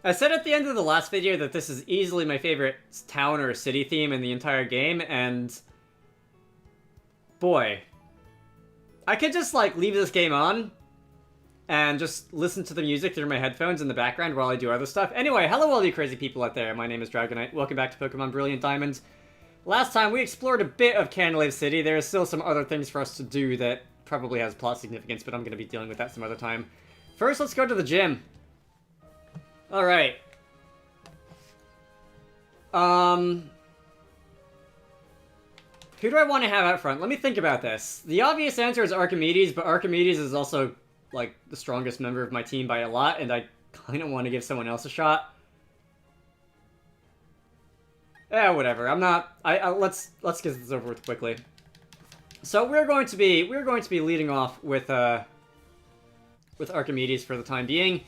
I said at the end of the last video that this is easily my favorite town or city theme in the entire game, and boy, I could just like leave this game on and just listen to the music through my headphones in the background while I do other stuff. Anyway, hello all you crazy people out there. My name is Dragonite. Welcome back to Pokemon Brilliant Diamond. Last time we explored a bit of Candlelight City. There are still some other things for us to do that probably has plot significance, but I'm going to be dealing with that some other time. First, let's go to the gym. Alright. Who do I want to have out front? Let me think about this. The obvious answer is Archimedes, but Archimedes is also, like, the strongest member of my team by a lot, and I kind of want to give someone else a shot. Yeah, whatever. I'm not... let's get this over with quickly. So we're going to be leading off with Archimedes for the time being.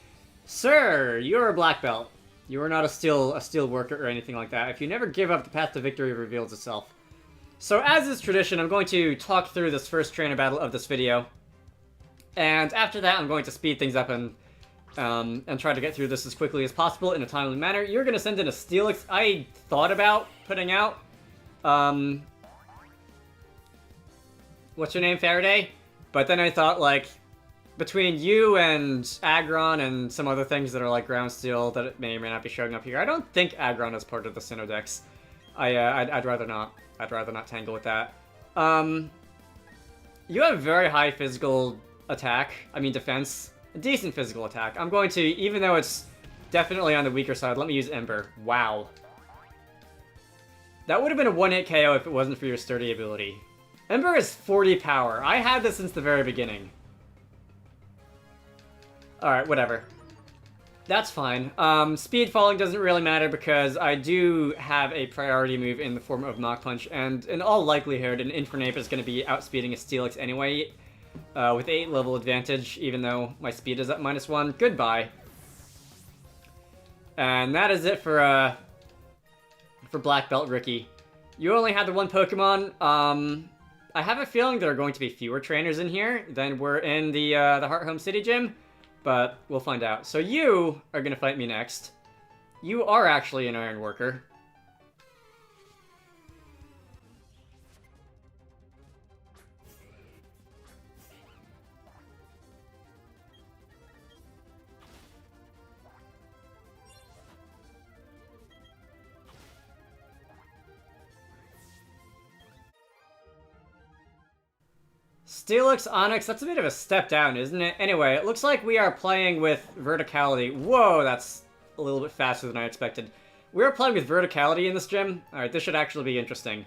Sir, you're a black belt. You are not a steel worker or anything like that. If you never give up, the path to victory reveals itself. So as is tradition, I'm going to talk through this first trainer battle of this video. And after that, I'm going to speed things up and try to get through this as quickly as possible in a timely manner. You're going to send in a Stelix. I thought about putting out... what's your name, Faraday? But then I thought, like... between you and Aggron and some other things that are like ground steel that it may or may not be showing up here, I don't think Aggron is part of the Sinnoh decks. I'd rather not. I'd rather not tangle with that. You have very high physical attack. I mean defense. A decent physical attack. I'm going to, even though it's definitely on the weaker side, let me use Ember. Wow. That would have been a one-hit KO if it wasn't for your sturdy ability. Ember is 40 power. I had this since the very beginning. Alright, whatever. That's fine. Speed falling doesn't really matter because I do have a priority move in the form of Mach Punch, and in all likelihood, an Infernape is going to be outspeeding a Stelix anyway, with 8 level advantage, even though my speed is at -1. Goodbye. And that is it for Black Belt Ricky. You only had the one Pokemon. I have a feeling there are going to be fewer trainers in here than were in the Heart Home City gym. But we'll find out. So you are going to fight me next. You are actually an Iron Worker. Stelix, Onyx, that's a bit of a step down, isn't it? Anyway, it looks like we are playing with Verticality. Whoa, that's a little bit faster than I expected. We're playing with Verticality in this gym. Alright, this should actually be interesting.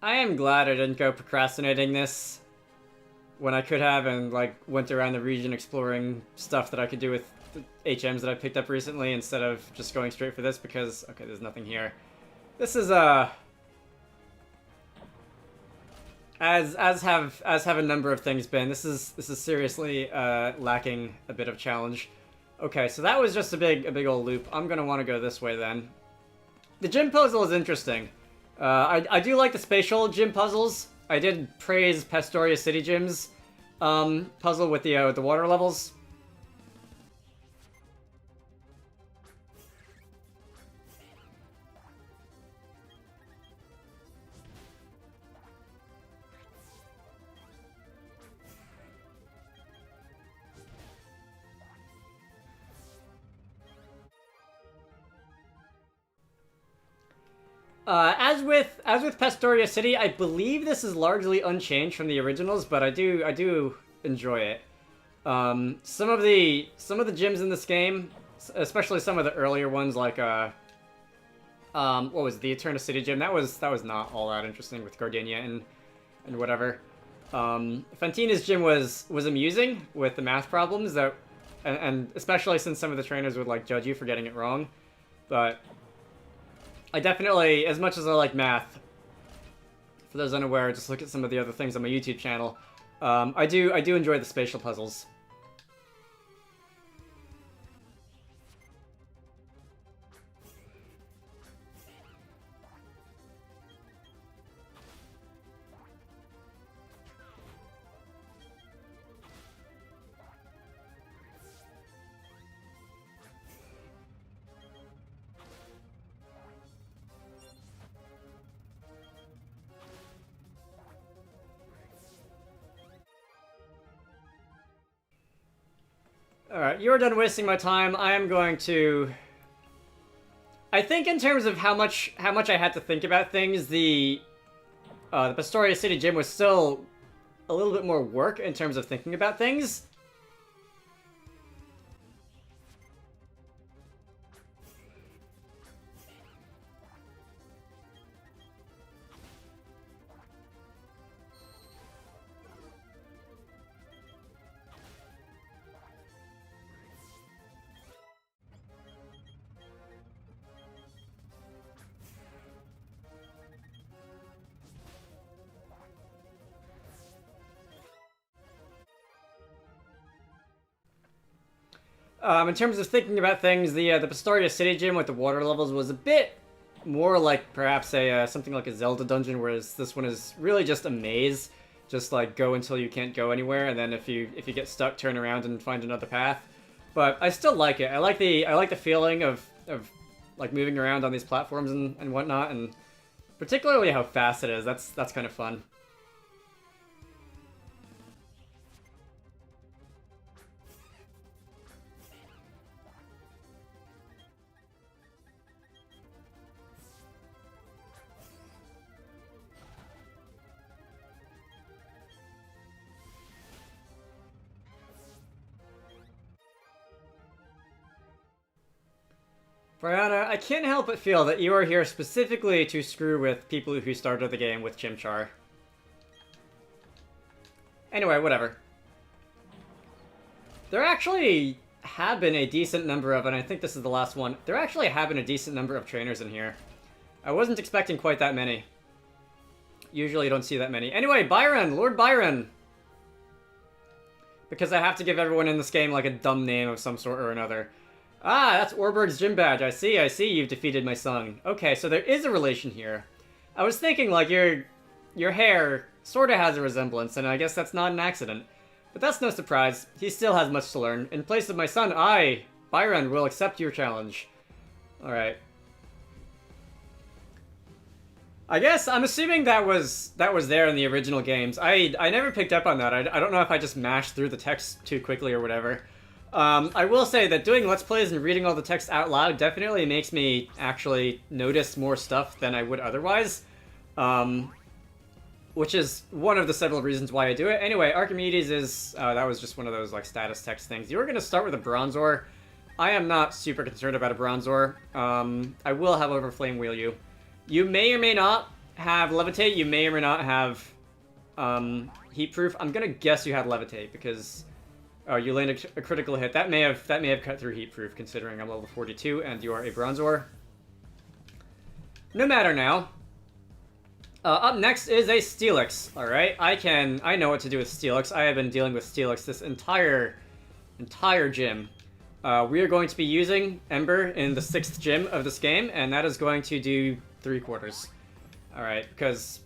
I am glad I didn't go procrastinating this when I could have and, like, went around the region exploring stuff that I could do with the HMs that I picked up recently instead of just going straight for this because, okay, there's nothing here. This is, as have a number of things been, this is seriously, lacking a bit of challenge. Okay, so that was just a big old loop. I'm gonna want to go this way then. The gym puzzle is interesting. I do like the spatial gym puzzles. I did praise Pastoria City Gym's puzzle with the water levels. As with Pastoria City, I believe this is largely unchanged from the originals, but I do enjoy it. Some of the gyms in this game especially some of the earlier ones, like what was it, the Eterna City Gym? That was not all that interesting with Gardenia and whatever. Fantina's gym was amusing with the math problems that, and especially since some of the trainers would like judge you for getting it wrong. But I definitely, as much as I like math, for those unaware, just look at some of the other things on my YouTube channel. I do enjoy the spatial puzzles. Alright, you're done wasting my time. I am going to... I think in terms of how much I had to think about things, the Pastoria City Gym was still a little bit more work in terms of thinking about things. In terms of thinking about things, the Pastoria City Gym with the water levels was a bit more like perhaps a something like a Zelda dungeon, whereas this one is really just a maze. Just like go until you can't go anywhere, and then if you get stuck, turn around and find another path. But I still like it. I like the feeling of like moving around on these platforms and whatnot, and particularly how fast it is. That's kind of fun. Brianna, I can't help but feel that you are here specifically to screw with people who started the game with Chimchar. Anyway, whatever. There actually have been a decent number of, and I think this is the last one, there actually have been a decent number of trainers in here. I wasn't expecting quite that many. Usually you don't see that many. Anyway, Byron! Lord Byron! Because I have to give everyone in this game like a dumb name of some sort or another. Ah, that's Orberg's gym badge. I see, you've defeated my son. Okay, so there is a relation here. I was thinking, like, your hair sort of has a resemblance, and I guess that's not an accident. But that's no surprise. He still has much to learn. In place of my son, I, Byron, will accept your challenge. Alright. I guess, I'm assuming that was there in the original games. I never picked up on that. I don't know if I just mashed through the text too quickly or whatever. I will say that doing Let's Plays and reading all the text out loud definitely makes me actually notice more stuff than I would otherwise. Which is one of the several reasons why I do it. Anyway, Archimedes is... that was just one of those like status text things. You were going to start with a Bronzor. I am not super concerned about a Bronzor. I will, however, Flame Wheel you. You may or may not have Levitate. You may or may not have Heat Proof. I'm going to guess you had Levitate because... Oh, you landed a critical hit. That may have cut through Heat Proof, considering I'm level 42 and you are a Bronzor. No matter now. Up next is a Stelix. Alright, I know what to do with Stelix. I have been dealing with Stelix this entire gym. We are going to be using Ember in the 6th gym of this game, and that is going to do 3/4. Alright, because...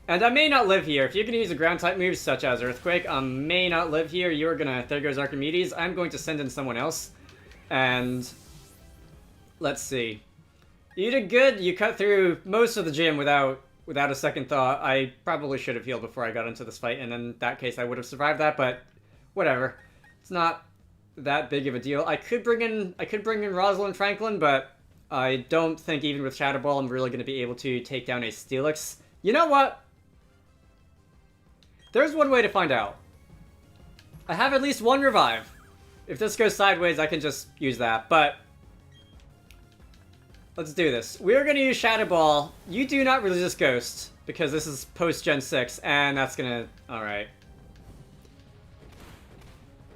And I may not live here. If you're going to use a ground-type move such as Earthquake, I may not live here. You're going to... There goes Archimedes. I'm going to send in someone else. And... Let's see. You did good. You cut through most of the gym without a second thought. I probably should have healed before I got into this fight, and in that case I would have survived that, but... Whatever. It's not that big of a deal. I could bring in Rosalind Franklin, but... I don't think even with Shadow Ball I'm really going to be able to take down a Stelix. You know what? There's one way to find out. I have at least one revive. If this goes sideways, I can just use that, but... Let's do this. We're gonna use Shadow Ball. You do not resist Ghost, because this is post-Gen 6, and that's gonna... Alright.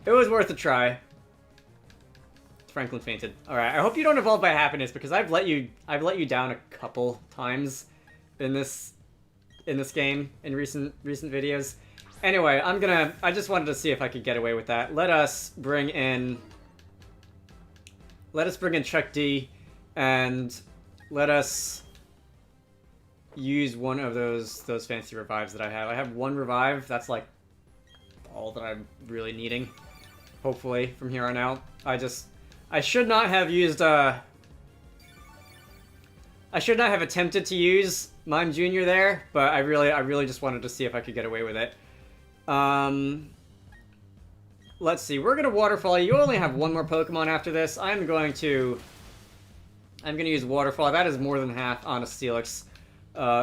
It was worth a try. Franklin fainted. Alright, I hope you don't evolve by happiness, because I've let you down a couple times in this game, in recent videos. Anyway, I just wanted to see if I could get away with that. Let us bring in Chuck D, and let us use one of those fancy revives that I have. I have one revive. That's like all that I'm really needing. Hopefully, from here on out. I should not have used I should not have attempted to use Mime Jr. there, but I really just wanted to see if I could get away with it. Let's see. We're gonna Waterfall. You only have one more Pokemon after this. I'm gonna use Waterfall. That is more than half on a Stelix.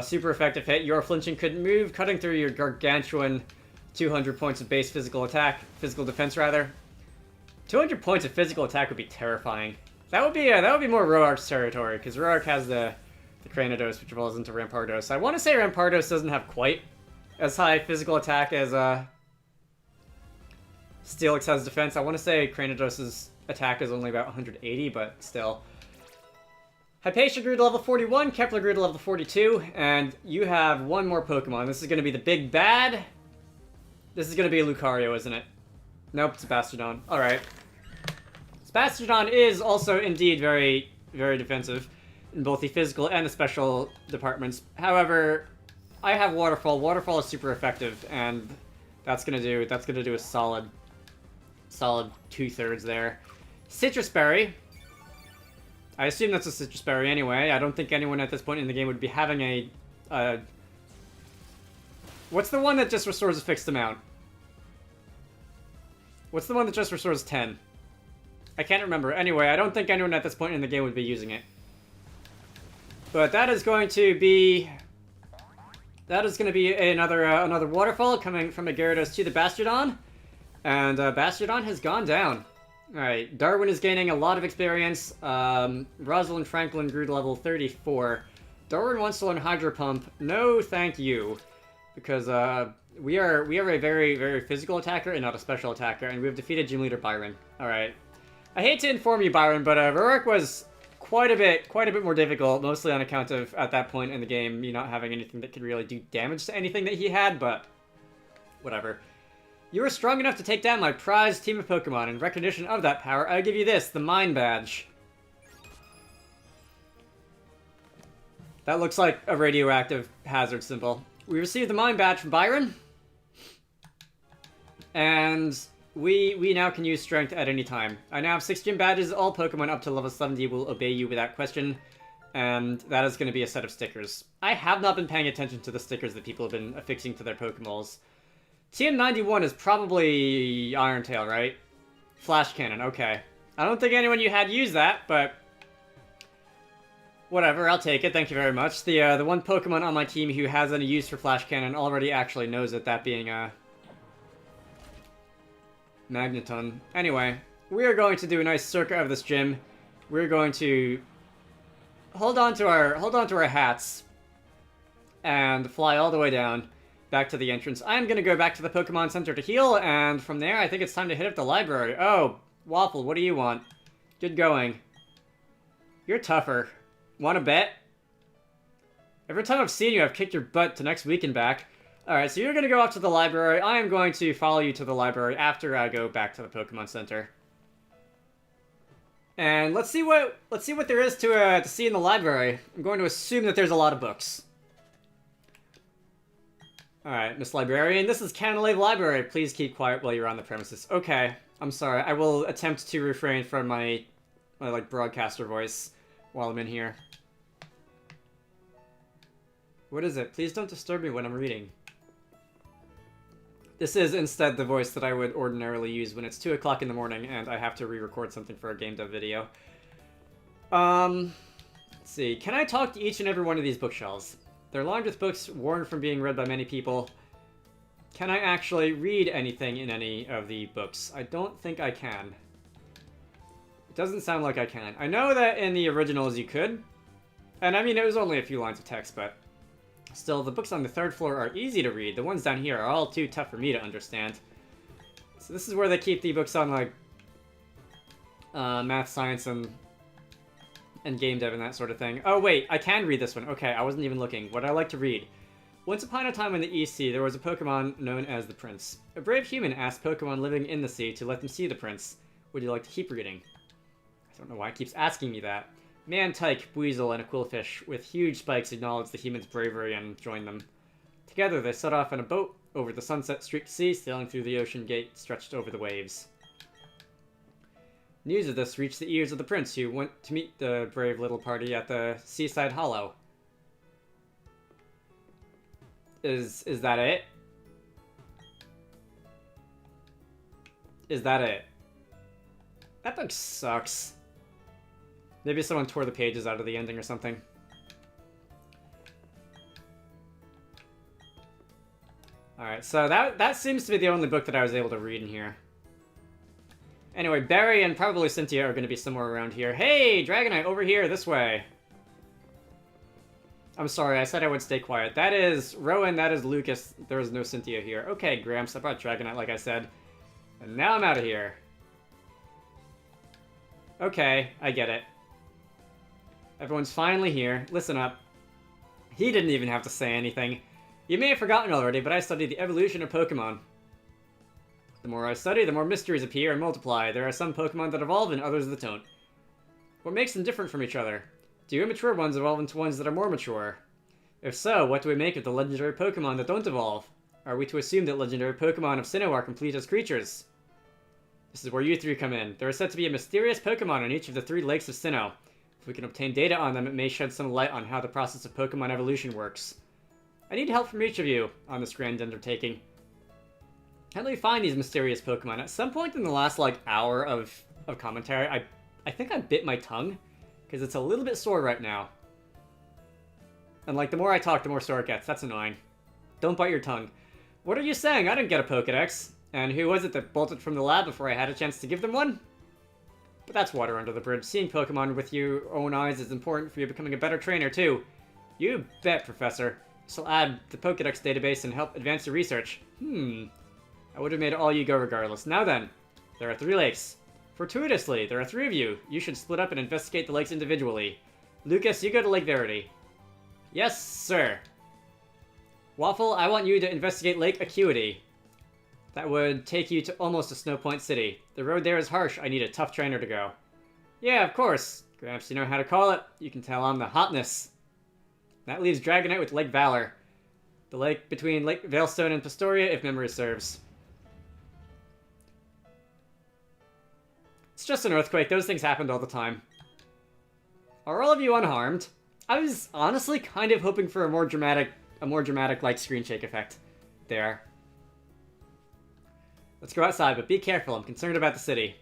Super effective hit. Your flinching couldn't move, cutting through your gargantuan 200 points of base physical defense rather. 200 points of physical attack would be terrifying. That would be more Roark's territory, because Roark has the Cranidos, which evolves into Rampardos. I want to say Rampardos doesn't have quite as high physical attack as Stelix has defense. I want to say Cranidos' attack is only about 180, but still. Hypatia grew to level 41, Kepler grew to level 42, and you have one more Pokemon. This is going to be the big bad. This is going to be a Lucario, isn't it? Nope, it's a Bastardon. Alright. Bastardon is also indeed very, very defensive in both the physical and the special departments. However, I have Waterfall. Waterfall is super effective, and that's gonna do a solid 2/3 there. Citrus Berry. I assume that's a Citrus Berry anyway. I don't think anyone at this point in the game would be having a what's the one that just restores a fixed amount? What's the one that just restores 10? I can't remember. Anyway, I don't think anyone at this point in the game would be using it. But that is going to be another Waterfall coming from a Gyarados to the Bastardon. And Bastardon has gone down. Alright, Darwin is gaining a lot of experience. Rosalind Franklin grew to level 34. Darwin wants to learn Hydro Pump. No, thank you. Because we are a very, very physical attacker and not a special attacker, and we have defeated Gym Leader Byron. Alright. I hate to inform you, Byron, but Roark was quite a bit more difficult, mostly on account of, at that point in the game, me not having anything that could really do damage to anything that he had, but whatever. You were strong enough to take down my prized team of Pokemon. In recognition of that power, I give you this, the Mind Badge. That looks like a radioactive hazard symbol. We received the Mind Badge from Byron, and we now can use Strength at any time. I now have 6 gym badges. All Pokemon up to level 70 will obey you without question, and that is going to be a set of stickers. I have not been paying attention to the stickers that people have been affixing to their Pokeballs. TM91 is probably Iron Tail, right? Flash Cannon, okay. I don't think anyone you had used that, but whatever, I'll take it, thank you very much. The one Pokemon on my team who has any use for Flash Cannon already actually knows it, that being Magneton. Anyway, we are going to do a nice circuit of this gym. We're going to hold on to our hats and fly all the way down back to the entrance. I'm going to go back to the Pokemon Center to heal, and from there I think it's time to hit up the library. Oh, Waffle, what do you want? Good going. You're tougher. Want to bet? Every time I've seen you, I've kicked your butt to next week and back. Alright, so you're going to go off to the library. I am going to follow you to the library after I go back to the Pokemon Center. And let's see what there is to see in the library. I'm going to assume that there's a lot of books. Alright, Miss Librarian, this is Canalave Library. Please keep quiet while you're on the premises. Okay, I'm sorry. I will attempt to refrain from my like, broadcaster voice while I'm in here. What is it? Please don't disturb me when I'm reading. This is instead the voice that I would ordinarily use when it's 2 o'clock in the morning and I have to re-record something for a game dev video. Let's see. Can I talk to each and every one of these bookshelves? They're lined with books worn from being read by many people. Can I actually read anything in any of the books? I don't think I can. Doesn't sound like I can. I know that in the originals you could. And I mean, it was only a few lines of text, but still, the books on the 3rd floor are easy to read. The ones down here are all too tough for me to understand. So this is where they keep the books on, like, math, science, and game dev and that sort of thing. Oh, wait, I can read this one. Okay, I wasn't even looking. What I like to read. Once upon a time in the EC, there was a Pokemon known as the Prince. A brave human asked Pokemon living in the sea to let them see the Prince. Would you like to keep reading? I don't know why it keeps asking me that. Mantike, Weasel, and a Quillfish with huge spikes acknowledged the human's bravery and joined them. Together, they set off in a boat over the sunset-streaked sea, sailing through the ocean gate stretched over the waves. News of this reached the ears of the prince, who went to meet the brave little party at the seaside hollow. Is that it? Is that it? That book sucks. Maybe someone tore the pages out of the ending or something. Alright, so that seems to be the only book that I was able to read in here. Anyway, Barry and probably Cynthia are going to be somewhere around here. Hey, Dragonite, over here, this way. I'm sorry, I said I would stay quiet. That is Rowan, that is Lucas. There is no Cynthia here. Okay, Gramps, I brought Dragonite like I said. And now I'm out of here. Okay, I get it. Everyone's finally here. Listen up. He didn't even have to say anything. You may have forgotten already, but I studied the evolution of Pokemon. The more I study, the more mysteries appear and multiply. There are some Pokemon that evolve and others that don't. What makes them different from each other? Do immature ones evolve into ones that are more mature? If so, what do we make of the legendary Pokemon that don't evolve? Are we to assume that legendary Pokemon of Sinnoh are complete as creatures? This is where you three come in. There is said to be a mysterious Pokemon on each of the 3 lakes of Sinnoh. If we can obtain data on them, it may shed some light on how the process of Pokemon evolution works. I need help from each of you on this grand undertaking. How do we find these mysterious Pokemon? At some point in the last, like, hour of commentary, I think I bit my tongue, because it's a little bit sore right now. And, like, the more I talk, the more sore it gets. That's annoying. Don't bite your tongue. What are you saying? I didn't get a Pokedex. And who was it that bolted from the lab before I had a chance to give them one? But that's water under the bridge. Seeing Pokemon with your own eyes is important for you becoming a better trainer, too. You bet, Professor. This will add the Pokedex database and help advance your research. I would have made all you go regardless. Now then, there are 3 lakes. Fortuitously, there are 3 of you. You should split up and investigate the lakes individually. Lucas, you go to Lake Verity. Yes, sir. Waffle, I want you to investigate Lake Acuity. That would take you to almost a Snow Point City. The road there is harsh. I need a tough trainer to go. Yeah, of course. Gramps, you know how to call it. You can tell I'm the hotness. That leaves Dragonite with Lake Valor. The lake between Lake Veilstone and Pastoria, if memory serves. It's just an earthquake. Those things happened all the time. Are all of you unharmed? I was honestly kind of hoping for a more dramatic like screen shake effect there. Let's go outside, but be careful. I'm concerned about the city.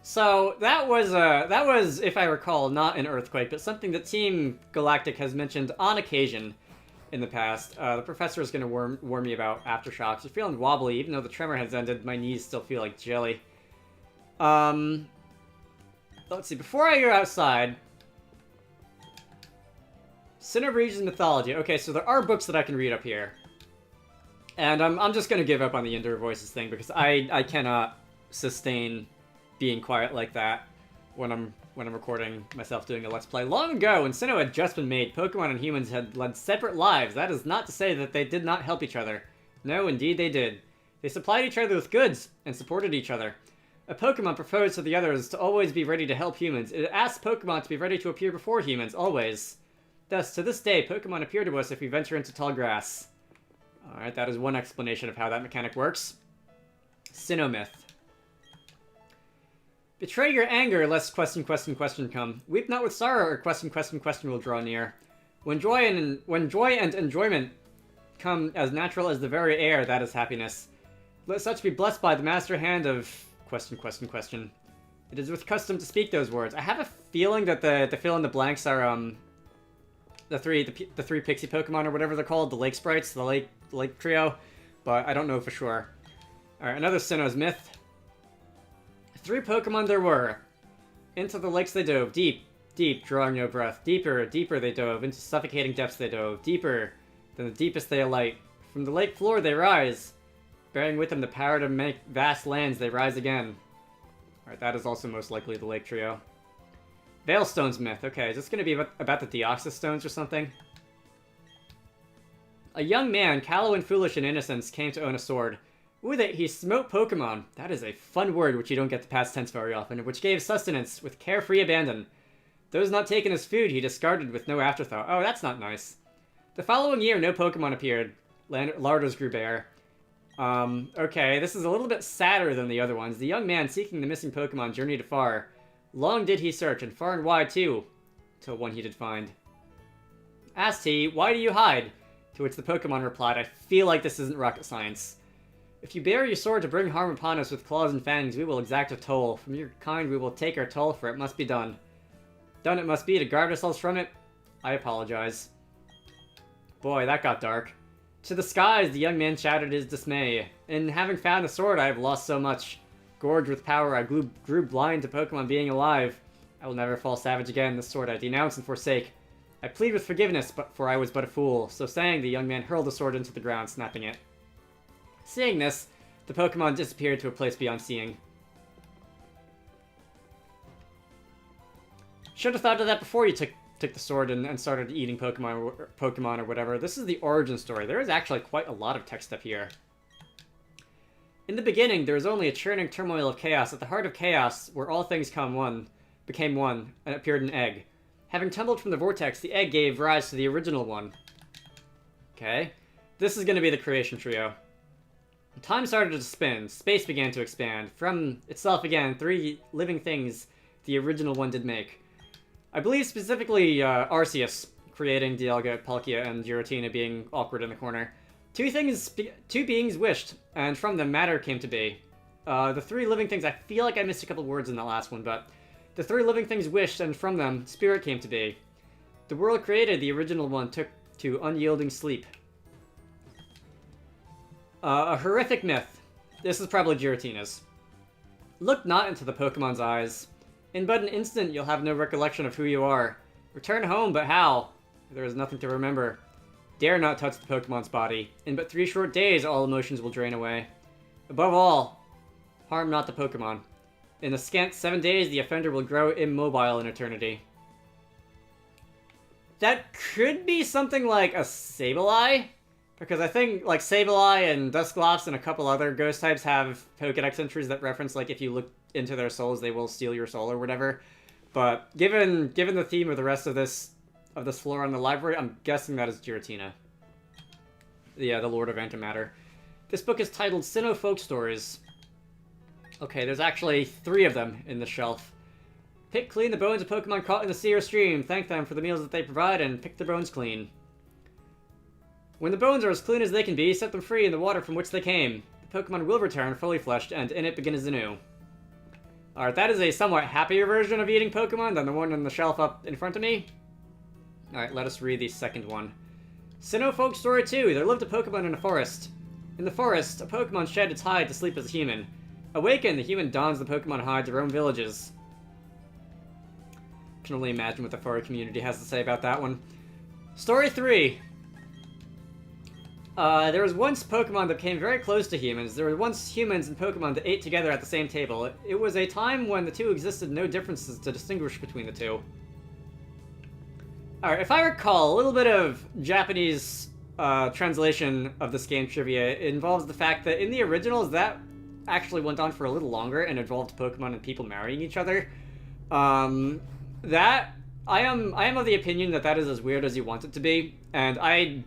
So that was, if I recall, not an earthquake, but something that Team Galactic has mentioned on occasion in the past. The professor is going to warn me about aftershocks. You're feeling wobbly, even though the tremor has ended. My knees still feel like jelly. Let's see. Before I go outside, Sinnoh Regions Mythology. Okay, so there are books that I can read up here. And I'm just going to give up on the indoor voices thing because I cannot sustain being quiet like that when I'm recording myself doing a Let's Play. Long ago, when Sinnoh had just been made, Pokemon and humans had led separate lives. That is not to say that they did not help each other. No, indeed they did. They supplied each other with goods and supported each other. A Pokemon proposed to the others to always be ready to help humans. It asked Pokemon to be ready to appear before humans, always. Thus, to this day, Pokemon appear to us if we venture into tall grass. Alright, that is one explanation of how that mechanic works. Sinnoh Myth. Betray your anger, lest question come. Weep not with sorrow, or question will draw near. When joy and enjoyment come as natural as the very air, that is happiness. Let such be blessed by the master hand of question. It is with custom to speak those words. I have a feeling that the fill in the blanks are the three pixie Pokemon or whatever they're called, the Lake Sprites, the Lake Trio, but I don't know for sure. Alright, another Sinnoh's Myth. 3 Pokemon there were. Into the lakes they dove, deep, deep, drawing no breath. Deeper, deeper they dove, into suffocating depths they dove, deeper than the deepest they alight. From the lake floor they rise, bearing with them the power to make vast lands they rise again. Alright, that is also most likely the lake trio. Veilstone's myth. Okay, is this going to be about the Deoxys stones or something? A young man, callow and foolish in innocence, came to own a sword. With it, he smote Pokémon. That is a fun word which you don't get to past tense very often, which gave sustenance with carefree abandon. Those not taken as food, he discarded with no afterthought. Oh, that's not nice. The following year, no Pokémon appeared. Larders grew bare. Okay, this is a little bit sadder than the other ones. The young man seeking the missing Pokémon journeyed afar. Long did he search, and far and wide too, till one he did find. Asked he, "Why do you hide?" To which the Pokémon replied, "I feel like this isn't rocket science. If you bear your sword to bring harm upon us with claws and fangs, we will exact a toll. From your kind we will take our toll, for it must be done. Done it must be to guard ourselves from it. I apologize." Boy, that got dark. To the skies, the young man shouted his dismay. In having found the sword, I have lost so much. Gorged with power, I grew blind to Pokemon being alive. I will never fall savage again. This sword I denounce and forsake. I plead with forgiveness, for I was but a fool. So saying, the young man hurled the sword into the ground, snapping it. Seeing this, the Pokemon disappeared to a place beyond seeing. Should have thought of that before you took the sword and started eating Pokemon or whatever. This is the origin story. There is actually quite a lot of text up here. In the beginning, there was only a churning turmoil of chaos. At the heart of chaos, where all things became one, and appeared an egg. Having tumbled from the vortex, the egg gave rise to the original one. Okay. This is going to be the creation trio. Time started to spin. Space began to expand. From itself again, 3 living things the original one did make. I believe specifically Arceus creating Dialga, Palkia, and Giratina being awkward in the corner. Two beings wished, and from them matter came to be. The 3 living things, I feel like I missed a couple words in that last one, but the 3 living things wished, and from them spirit came to be. The world created, the original one took to unyielding sleep. A horrific myth. This is probably Giratina's. Look not into the Pokemon's eyes. In but an instant, you'll have no recollection of who you are. Return home, but how? There is nothing to remember. Dare not touch the Pokemon's body. In but 3 short days, all emotions will drain away. Above all, harm not the Pokemon. In a scant 7 days, the offender will grow immobile in eternity. That could be something like a Sableye? Because I think, like, Sableye and Dusclops and a couple other ghost types have Pokedex entries that reference, like, if you look into their souls, they will steal your soul or whatever. But given the theme of the rest of this floor in the library, I'm guessing that is Giratina. Yeah, the Lord of Antimatter. This book is titled Sinnoh Folk Stories. Okay, there's actually 3 of them in the shelf. Pick clean the bones of Pokemon caught in the sea or stream. Thank them for the meals that they provide, and pick their bones clean. When the bones are as clean as they can be, set them free in the water from which they came. The Pokemon will return fully fleshed, and in it begins anew. Alright, that is a somewhat happier version of eating Pokemon than the one on the shelf up in front of me. Alright, let us read the second one. Sinnoh Folk Story 2. There lived a Pokemon in a forest. In the forest, a Pokemon shed its hide to sleep as a human. Awakened, the human dons the Pokemon hide to roam villages. I can only imagine what the furry community has to say about that one. Story 3. There was once Pokemon that came very close to humans. There were once humans and Pokemon that ate together at the same table. It was a time when the two existed no differences to distinguish between the two. Alright, if I recall, a little bit of Japanese translation of this game trivia involves the fact that in the originals, that actually went on for a little longer and involved Pokemon and people marrying each other. I am of the opinion that that is as weird as you want it to be, and I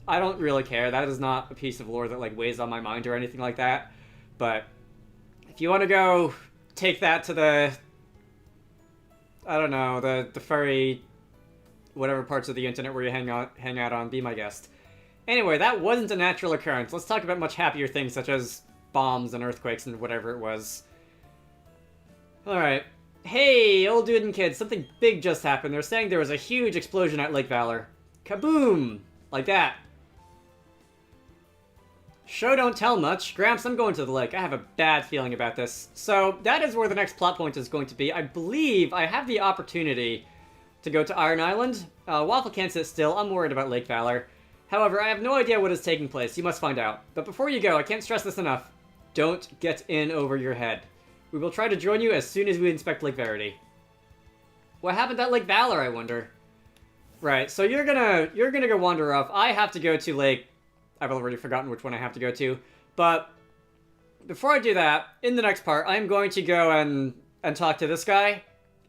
don't really care. That is not a piece of lore that, like, weighs on my mind or anything like that. But if you want to go take that to the, I don't know, the furry, whatever parts of the internet where you hang out on, be my guest. Anyway, that wasn't a natural occurrence. Let's talk about much happier things, such as bombs and earthquakes and whatever it was. Alright. Hey, old dude and kids, something big just happened. They're saying there was a huge explosion at Lake Valor. Kaboom! Like that. Show don't tell much. Gramps, I'm going to the lake. I have a bad feeling about this. So that is where the next plot point is going to be. I believe I have the opportunity to go to Iron Island. Waffle can't sit still. I'm worried about Lake Valor. However, I have no idea what is taking place. You must find out. But before you go, I can't stress this enough. Don't get in over your head. We will try to join you as soon as we inspect Lake Verity. What happened at Lake Valor, I wonder? Right, so you're gonna go wander off. I have to go to Lake... I've already forgotten which one I have to go to. But before I do that, in the next part, I'm going to go and talk to this guy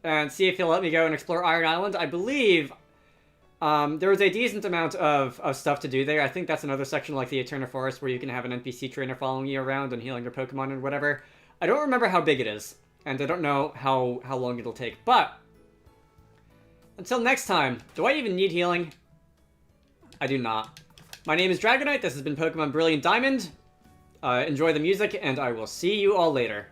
and see if he'll let me go and explore Iron Island. I believe there was a decent amount of stuff to do there. I think that's another section like the Eternal Forest where you can have an NPC trainer following you around and healing your Pokemon and whatever. I don't remember how big it is, and I don't know how long it'll take. But until next time, do I even need healing? I do not. My name is Dragonite, this has been Pokemon Brilliant Diamond. Enjoy the music, and I will see you all later.